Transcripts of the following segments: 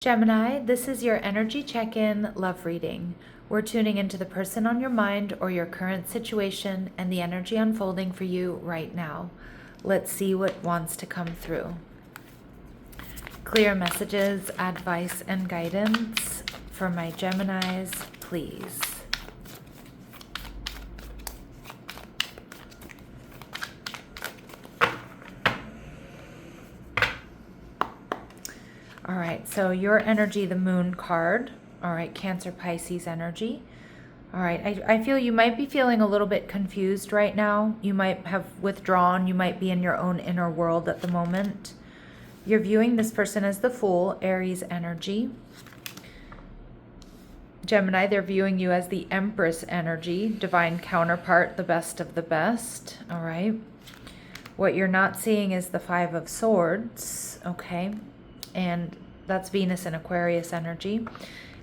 Gemini, this is your energy check-in love reading. We're tuning into the person on your mind or your current situation and the energy unfolding for you right now. Let's see what wants to come through. Clear messages, advice, and guidance for my Geminis, please. All right, so your energy, the Moon card. All right, Cancer, Pisces energy. All right, I feel you might be feeling a little bit confused right now. You might have withdrawn. You might be in your own inner world at the moment. You're viewing this person as the Fool, Aries energy. Gemini, they're viewing you as the Empress energy, divine counterpart, the best of the best. All right. What you're not seeing is the Five of Swords, okay? And that's Venus and Aquarius energy.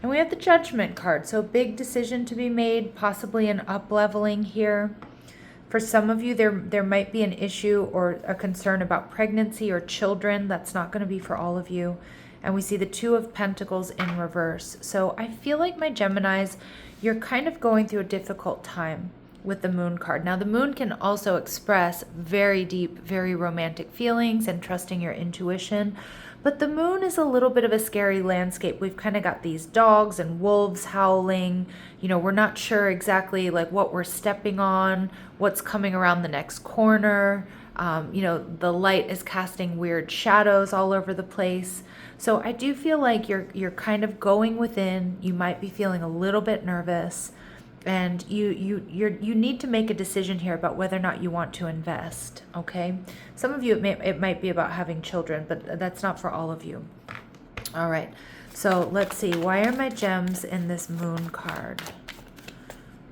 And we have the Judgment card, so big decision to be made, possibly an up-leveling here. For some of you, there might be an issue or a concern about pregnancy or children. That's not going to be for all of you. And we see the Two of Pentacles in reverse. So I feel like, my Geminis, you're kind of going through a difficult time with the Moon card. Now, the Moon can also express very deep, very romantic feelings and trusting your intuition. But the Moon is a little bit of a scary landscape. We've kind of got these dogs and wolves howling. You know, we're not sure exactly like what we're stepping on, what's coming around the next corner. You know, the light is casting weird shadows all over the place. So I do feel like you're kind of going within. You might be feeling a little bit nervous. And you need to make a decision here about whether or not you want to invest, okay? Some of you, it might be about having children, but that's not for all of you. All right, so let's see. Why are my gems in this Moon card?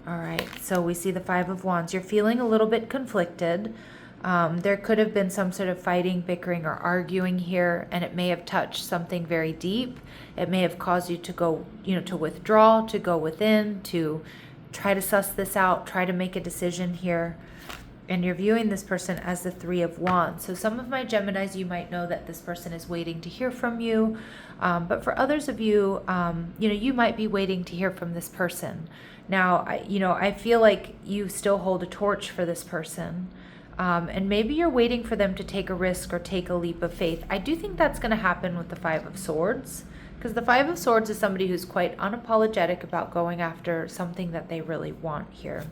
All right, so we see the Five of Wands. You're feeling a little bit conflicted. There could have been some sort of fighting, bickering, or arguing here, and it may have touched something very deep. It may have caused you to go, to withdraw, to go within, to try to suss this out, try to make a decision here. And you're viewing this person as the Three of Wands. So some of my Geminis, you might know that this person is waiting to hear from you. But for others of you, you might be waiting to hear from this person. Now, I feel like you still hold a torch for this person. And maybe you're waiting for them to take a risk or take a leap of faith. I do think that's going to happen with the Five of Swords. Because the Five of Swords is somebody who's quite unapologetic about going after something that they really want here.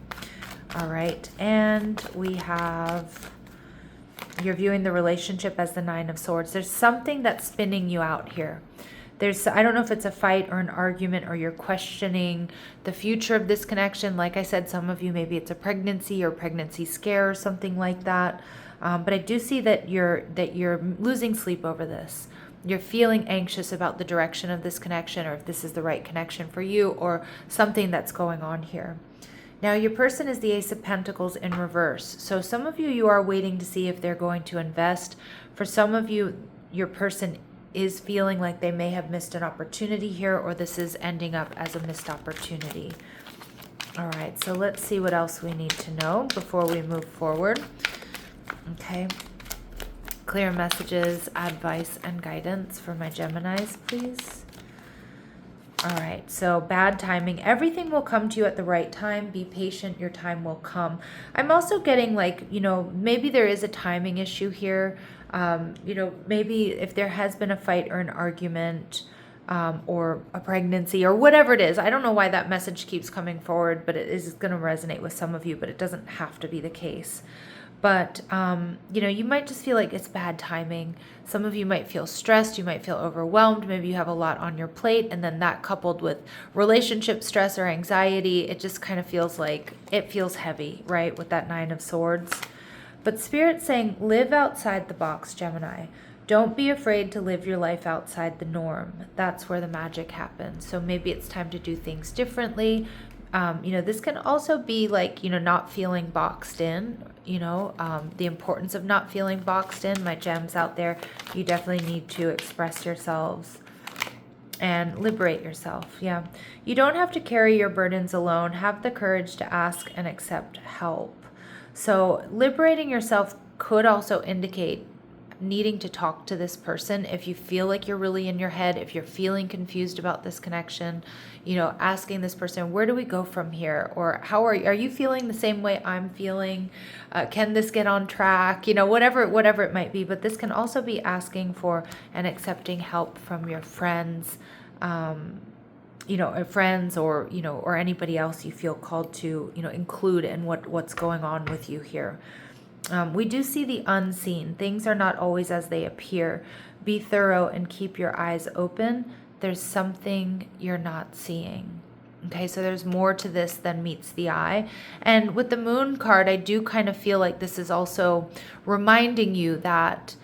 All right, and we have, you're viewing the relationship as the Nine of Swords. There's something that's spinning you out here. I don't know if it's a fight or an argument, or you're questioning the future of this connection. Like I said, some of you, maybe it's a pregnancy or pregnancy scare or something like that. But I do see that you're losing sleep over this. You're feeling anxious about the direction of this connection, or if this is the right connection for you, or something that's going on here. Now, your person is the Ace of Pentacles in reverse. So some of you are waiting to see if they're going to invest. For some of you, your person is feeling like they may have missed an opportunity here, or this is ending up as a missed opportunity. All right, so let's see what else we need to know before we move forward. Okay. Clear messages, advice, and guidance for my Geminis, please. All right, so bad timing. Everything will come to you at the right time. Be patient. Your time will come. I'm also getting like, maybe there is a timing issue here. Maybe if there has been a fight or an argument or a pregnancy or whatever it is. I don't know why that message keeps coming forward, but it is going to resonate with some of you, but it doesn't have to be the case. But, you might just feel like it's bad timing. Some of you might feel stressed. You might feel overwhelmed. Maybe you have a lot on your plate. And then that coupled with relationship stress or anxiety, it just kind of feels like it feels heavy, right? With that Nine of Swords. But Spirit's saying, live outside the box, Gemini. Don't be afraid to live your life outside the norm. That's where the magic happens. So maybe it's time to do things differently. This can also be like, not feeling boxed in, the importance of not feeling boxed in. My gems out there, you definitely need to express yourselves and liberate yourself. Yeah. You don't have to carry your burdens alone. Have the courage to ask and accept help. So liberating yourself could also indicate needing to talk to this person. If you feel like you're really in your head, if you're feeling confused about this connection, you know, asking this person, where do we go from here? Or how are you feeling the same way I'm feeling? Can this get on track? You know, whatever it might be. But this can also be asking for and accepting help from your friends, you know, friends, or, you know, or anybody else you feel called to, you know, include in what's going on with you here. We do see the unseen. Things are not always as they appear. Be thorough and keep your eyes open. There's something you're not seeing. Okay, so there's more to this than meets the eye. And with the Moon card, I do kind of feel like this is also reminding you that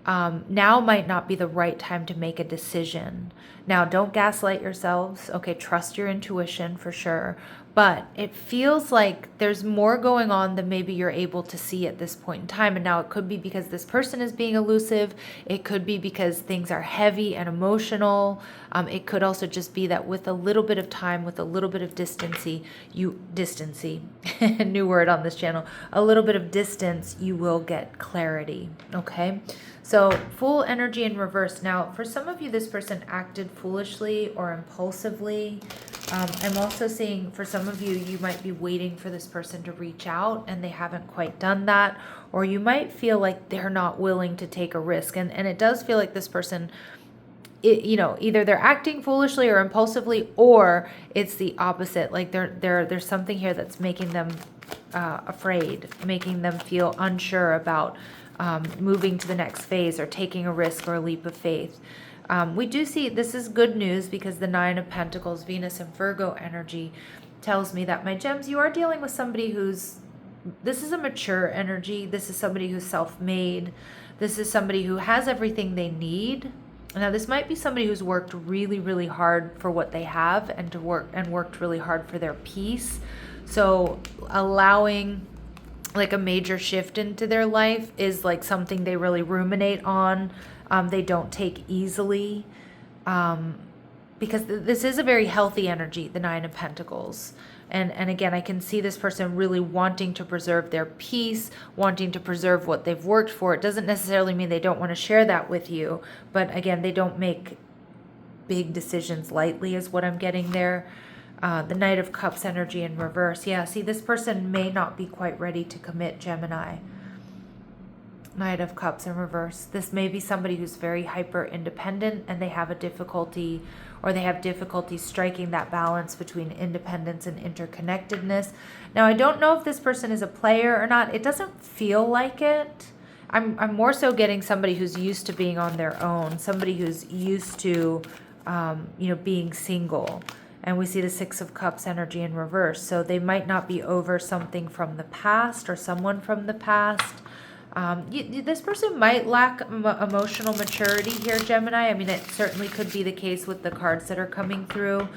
now might not be the right time to make a decision. Now, don't gaslight yourselves. Okay, trust your intuition for sure. But it feels like there's more going on than maybe you're able to see at this point in time. And now it could be because this person is being elusive. It could be because things are heavy and emotional. It could also just be that with a little bit of time, with a little bit of distancy, new word on this channel, a little bit of distance, you will get clarity. Okay. So Fool energy in reverse. Now, for some of you, this person acted foolishly or impulsively. I'm also seeing for some of you, you might be waiting for this person to reach out and they haven't quite done that. Or you might feel like they're not willing to take a risk. And it does feel like this person, you know, either they're acting foolishly or impulsively, or it's the opposite. Like there's something here that's making them afraid, making them feel unsure about moving to the next phase or taking a risk or a leap of faith. We do see this is good news because the Nine of Pentacles, Venus and Virgo energy tells me that, my gems, you are dealing with somebody this is a mature energy. This is somebody who's self-made. This is somebody who has everything they need. Now, this might be somebody who's worked really, really hard for what they have and worked really hard for their peace. So allowing like a major shift into their life is like something they really ruminate on. They don't take easily, because this is a very healthy energy, the Nine of Pentacles. And again, I can see this person really wanting to preserve their peace, wanting to preserve what they've worked for. It doesn't necessarily mean they don't want to share that with you, but again, they don't make big decisions lightly is what I'm getting there. The Knight of Cups energy in reverse. Yeah, see, this person may not be quite ready to commit, Gemini. Knight of Cups in reverse. This may be somebody who's very hyper independent and they have difficulty striking that balance between independence and interconnectedness. Now, I don't know if this person is a player or not. It doesn't feel like it. I'm more so getting somebody who's used to being on their own, somebody who's used to being single. And we see the Six of Cups energy in reverse. So they might not be over something from the past or someone from the past. This person might lack emotional maturity here, Gemini. I mean, it certainly could be the case with the cards that are coming through.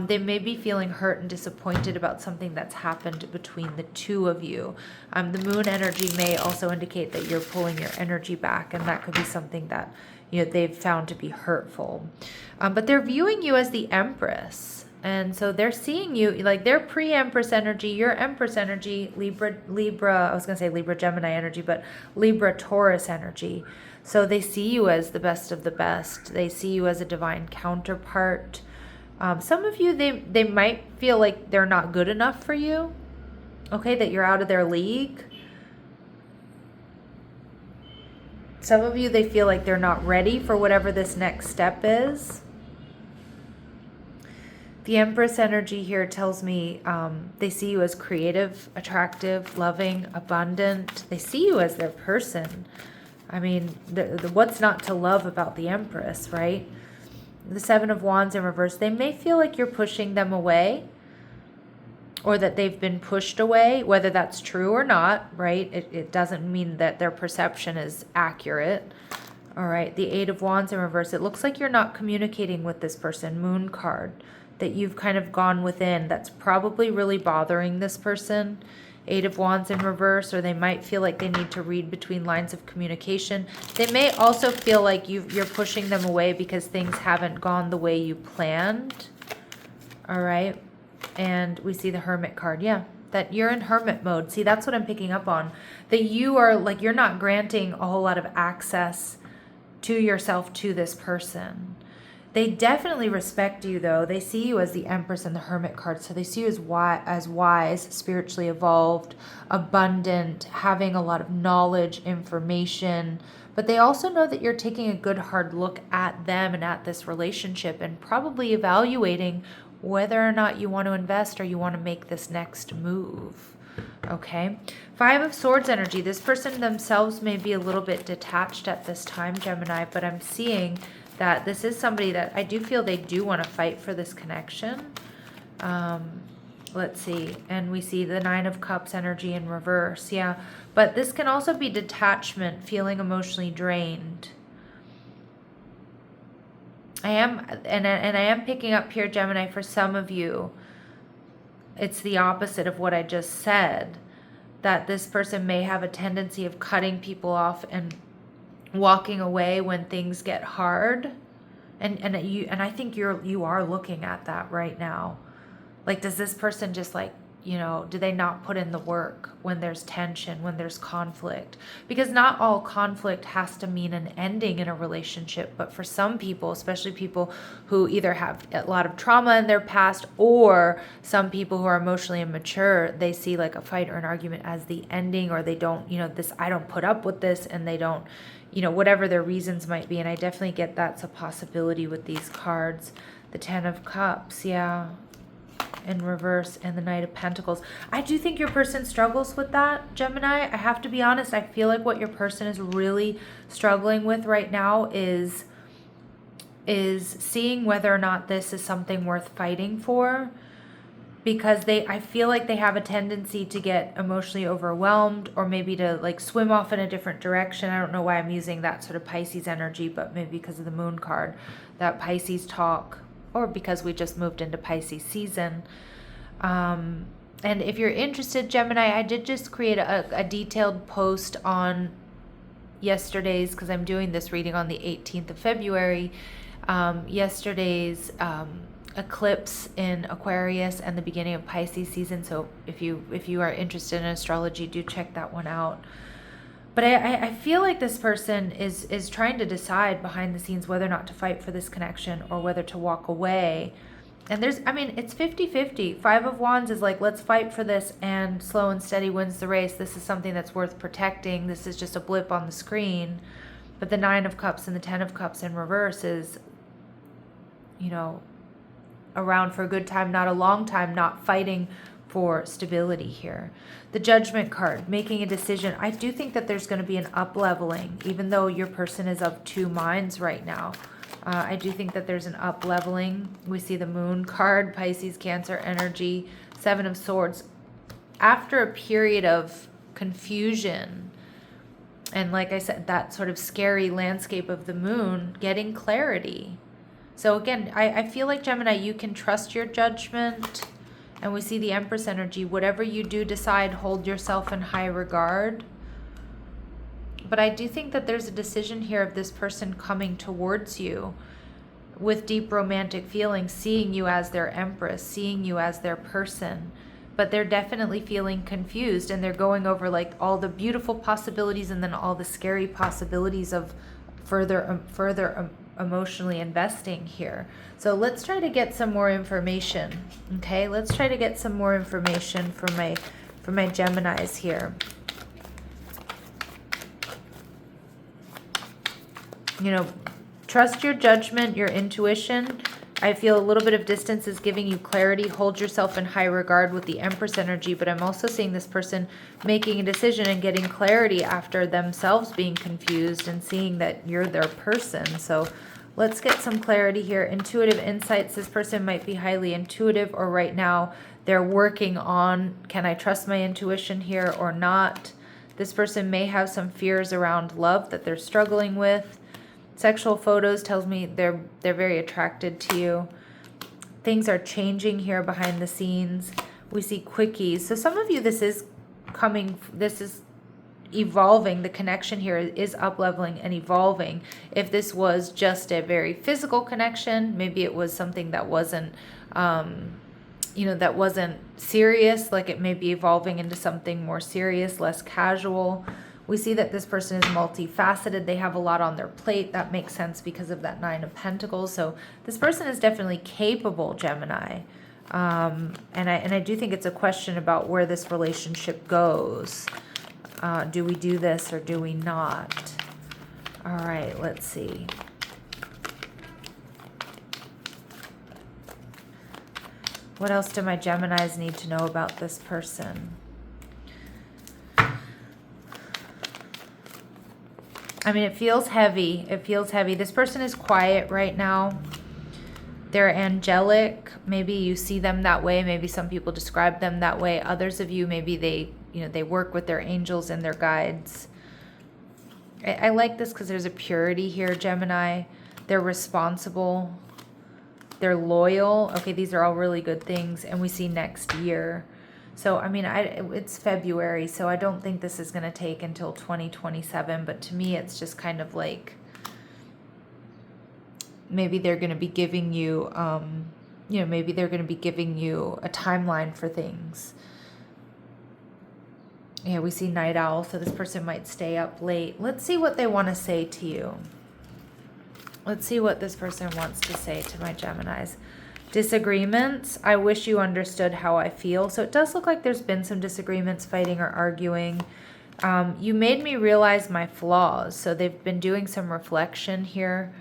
They may be feeling hurt and disappointed about something that's happened between the two of you. The Moon energy may also indicate that you're pulling your energy back, and that could be something that they've found to be hurtful. But they're viewing you as the Empress. And so they're seeing you, like they're pre-Empress energy, your Empress energy, Libra, I was going to say Libra Gemini energy, but Libra Taurus energy. So they see you as the best of the best. They see you as a divine counterpart. Some of you, they might feel like they're not good enough for you, okay, that you're out of their league. Some of you, they feel like they're not ready for whatever this next step is. The Empress energy here tells me they see you as creative, attractive, loving, abundant. They see you as their person. I mean, what's not to love about the Empress, right? The Seven of Wands in reverse. They may feel like you're pushing them away, or that they've been pushed away, whether that's true or not, right? It doesn't mean that their perception is accurate. All right, the Eight of Wands in reverse. It looks like you're not communicating with this person, Moon card, that you've kind of gone within. That's probably really bothering this person. Eight of Wands in reverse, or they might feel like they need to read between lines of communication. They may also feel like you're pushing them away because things haven't gone the way you planned. All right. And we see the Hermit card. Yeah. that you're in hermit mode. See, that's what I'm picking up on. That you are like, you're not granting a whole lot of access to yourself to this person. They definitely respect you, though. They see you as the Empress and the Hermit card. So they see you as wise, spiritually evolved, abundant, having a lot of knowledge, information. But they also know that you're taking a good hard look at them and at this relationship and probably evaluating whether or not you want to invest or you want to make this next move. Okay. 5 of Swords energy. This person themselves may be a little bit detached at this time, Gemini, but I'm seeing that this is somebody that I do feel they do want to fight for this connection. Let's see. And we see the 9 of Cups energy in reverse. Yeah. But this can also be detachment, feeling emotionally drained. I am picking up here, Gemini, for some of you, it's the opposite of what I just said, that this person may have a tendency of cutting people off and walking away when things get hard. And I think you are looking at that right now. Like, does this person just like, do they not put in the work when there's tension, when there's conflict? Because not all conflict has to mean an ending in a relationship, but for some people, especially people who either have a lot of trauma in their past or some people who are emotionally immature, they see like a fight or an argument as the ending, or they don't, this, I don't put up with this, and they don't, whatever their reasons might be. And I definitely get that's a possibility with these cards. The 10 of Cups, yeah, in reverse, and the Knight of Pentacles. I do think your person struggles with that, Gemini. I have to be honest. I feel like what your person is really struggling with right now is seeing whether or not this is something worth fighting for, because I feel like they have a tendency to get emotionally overwhelmed, or maybe to like swim off in a different direction. I don't know why I'm using that sort of Pisces energy, but maybe because of the Moon card, that Pisces talk, or because we just moved into Pisces season. And if you're interested, Gemini, I did just create a detailed post on yesterday's, because I'm doing this reading on the 18th of February, yesterday's eclipse in Aquarius and the beginning of Pisces season. So if you are interested in astrology, do check that one out. But I feel like this person is trying to decide behind the scenes whether or not to fight for this connection or whether to walk away. And it's 50-50. 5 of Wands is like, let's fight for this, and slow and steady wins the race. This is something that's worth protecting. This is just a blip on the screen. But the 9 of Cups and the 10 of Cups in reverse is, around for a good time, not a long time, not fighting for stability here. The Judgment card, making a decision. I do think that there's going to be an up-leveling, even though your person is of 2 minds right now. I do think that there's an up-leveling. We see the Moon card, Pisces, Cancer energy, 7 of Swords. After a period of confusion, and like I said, that sort of scary landscape of the Moon, getting clarity. So again, I feel like, Gemini, you can trust your judgment. And we see the Empress energy. Whatever you do decide, hold yourself in high regard. But I do think that there's a decision here of this person coming towards you with deep romantic feelings, seeing you as their Empress, seeing you as their person. But they're definitely feeling confused, and they're going over like all the beautiful possibilities and then all the scary possibilities of further emotionally investing here. So let's try to get some more information. Okay, let's try to get some more information for my Geminis here. Trust your judgment, your intuition. I feel a little bit of distance is giving you clarity. Hold yourself in high regard with the Empress energy, but I'm also seeing this person making a decision and getting clarity after themselves being confused and seeing that you're their person. So let's get some clarity here. Intuitive insights. This person might be highly intuitive, or right now they're working on, can I trust my intuition here or not? This person may have some fears around love that they're struggling with. Sexual photos tells me they're very attracted to you. Things are changing here behind the scenes. We see quickies. So some of you, this is evolving. The connection here is up-leveling and evolving. If this was just a very physical connection, maybe it was something that wasn't you know, that wasn't serious, like it may be evolving into something more serious, less casual. We see that this person is multifaceted. They have a lot on their plate. That makes sense because of that Nine of Pentacles. So this person is definitely capable, Gemini. And I do think it's a question about where this relationship goes. Do we do this or do we not? All right, let's see. What else do my Geminis need to know about this person? I mean, it feels heavy. It feels heavy. This person is quiet right now. They're angelic. Maybe you see them that way. Maybe some people describe them that way. Others of you, maybe they work with their angels and their guides. I like this because there's a purity here, Gemini. They're responsible. They're loyal. Okay, these are all really good things. And we see next year. So, I mean, it's February, so I don't think this is going to take until 2027. But to me, it's just kind of like maybe they're going to be giving you, maybe they're going to be giving you a timeline for things. Yeah, we see night owl, so this person might stay up late. Let's see what they want to say to you. Let's see what this person wants to say to my Geminis. Disagreements. I wish you understood how I feel. So it does look like there's been some disagreements, fighting or arguing. You made me realize my flaws. So they've been doing some reflection here.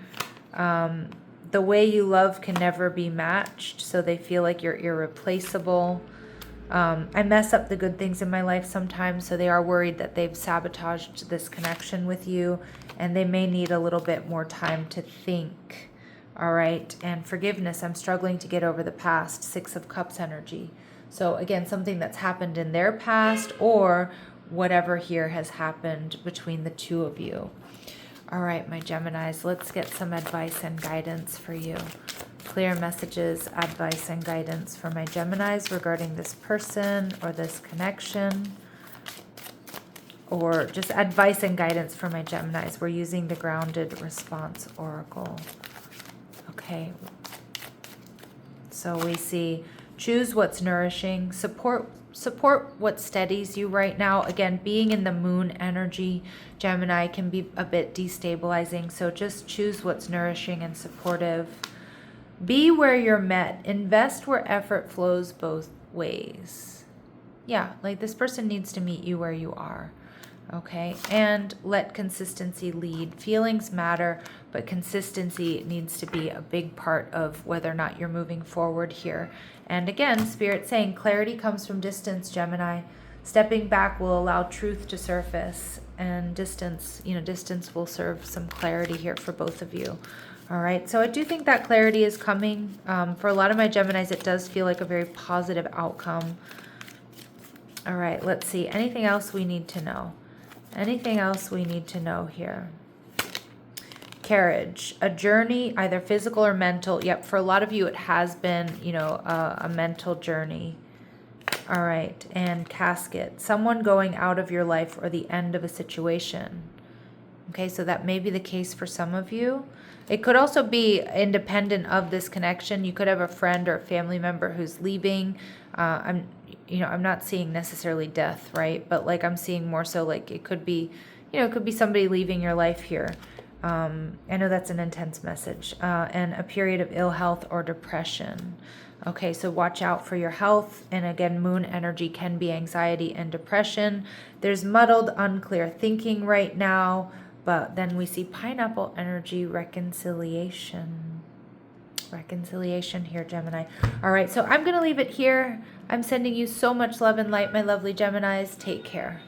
The way you love can never be matched. So they feel like you're irreplaceable. I mess up the good things in my life sometimes, so they are worried that they've sabotaged this connection with you, and they may need a little bit more time to think. All right, and forgiveness. I'm struggling to get over the past. Six of Cups energy. So again, something that's happened in their past or whatever here has happened between the two of you. All right, my Geminis, let's get some advice and guidance for you. Clear messages, advice, and guidance for my Geminis regarding this person or this connection. Or just advice and guidance for my Geminis. We're using the Grounded Response Oracle. Okay. So we see choose what's nourishing, support what steadies you right now. Again, being in the moon energy, Gemini, can be a bit destabilizing. So just choose what's nourishing and supportive. Be where you're met. Invest where effort flows both ways. Yeah, like this person needs to meet you where you are. Okay, and let consistency lead. Feelings matter, but consistency needs to be a big part of whether or not you're moving forward here. And again, Spirit saying clarity comes from distance, Gemini. Stepping back will allow truth to surface, and distance will serve some clarity here for both of you. All right, so I do think that clarity is coming. For a lot of my Geminis, it does feel like a very positive outcome. All right, let's see. Anything else we need to know? Anything else we need to know here? Carriage, a journey, either physical or mental. Yep, for a lot of you, it has been, a mental journey. All right, and casket, someone going out of your life or the end of a situation. Okay, so that may be the case for some of you. It could also be independent of this connection. You could have a friend or a family member who's leaving. I'm not seeing necessarily death, right? But like I'm seeing more so like it could be, it could be somebody leaving your life here. I know that's an intense message. And a period of ill health or depression. Okay, so watch out for your health. And again, moon energy can be anxiety and depression. There's muddled, unclear thinking right now. But then we see pineapple energy, reconciliation. Reconciliation here, Gemini. All right, so I'm going to leave it here. I'm sending you so much love and light, my lovely Geminis. Take care.